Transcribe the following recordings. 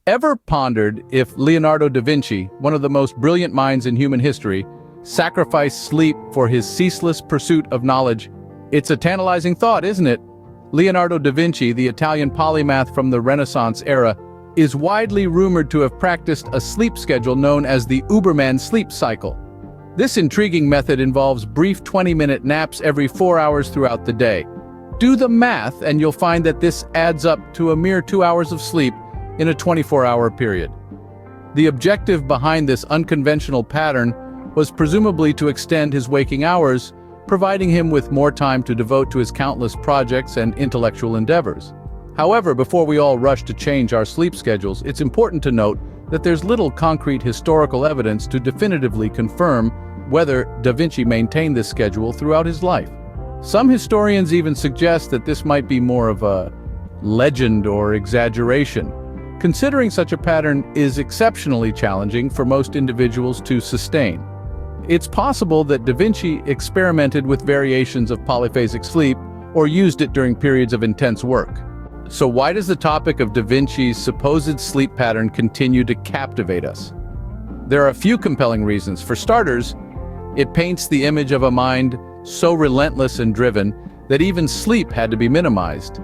Ever pondered if Leonardo da Vinci, one of the most brilliant minds in human history, sacrificed sleep for his ceaseless pursuit of knowledge? It's a tantalizing thought, isn't it? Leonardo da Vinci, the Italian polymath from the Renaissance era, is widely rumored to have practiced a sleep schedule known as the Uberman sleep cycle. This intriguing method involves brief 20-minute naps every 4 hours throughout the day. Do the math and you'll find that this adds up to a mere 2 hours of sleep in a 24-hour period. The objective behind this unconventional pattern was presumably to extend his waking hours, providing him with more time to devote to his countless projects and intellectual endeavors. However, before we all rush to change our sleep schedules, it's important to note that there's little concrete historical evidence to definitively confirm whether Da Vinci maintained this schedule throughout his life. Some historians even suggest that this might be more of a legend or exaggeration, considering such a pattern is exceptionally challenging for most individuals to sustain. It's possible that Da Vinci experimented with variations of polyphasic sleep or used it during periods of intense work. So why does the topic of Da Vinci's supposed sleep pattern continue to captivate us? There are a few compelling reasons. For starters, it paints the image of a mind so relentless and driven that even sleep had to be minimized.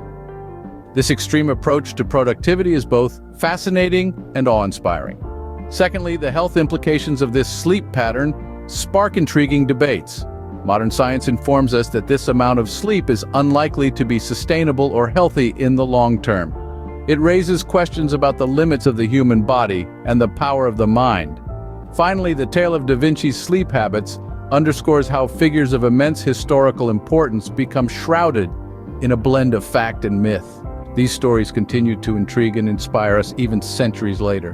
This extreme approach to productivity is both fascinating and awe-inspiring. Secondly, the health implications of this sleep pattern spark intriguing debates. Modern science informs us that this amount of sleep is unlikely to be sustainable or healthy in the long term. It raises questions about the limits of the human body and the power of the mind. Finally, the tale of Da Vinci's sleep habits underscores how figures of immense historical importance become shrouded in a blend of fact and myth. These stories continue to intrigue and inspire us even centuries later.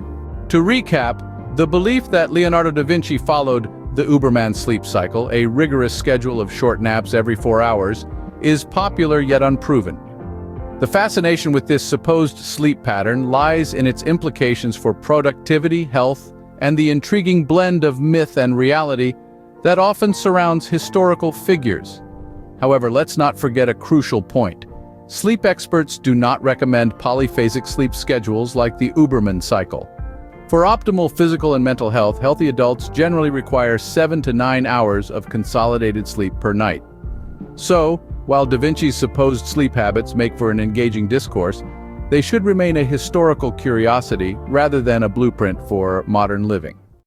To recap, the belief that Leonardo da Vinci followed the Uberman sleep cycle, a rigorous schedule of short naps every 4 hours, is popular yet unproven. The fascination with this supposed sleep pattern lies in its implications for productivity, health, and the intriguing blend of myth and reality that often surrounds historical figures. However, let's not forget a crucial point. Sleep experts do not recommend polyphasic sleep schedules like the Uberman cycle. For optimal physical and mental health, healthy adults generally require 7 to 9 hours of consolidated sleep per night. So, while Da Vinci's supposed sleep habits make for an engaging discourse, they should remain a historical curiosity rather than a blueprint for modern living.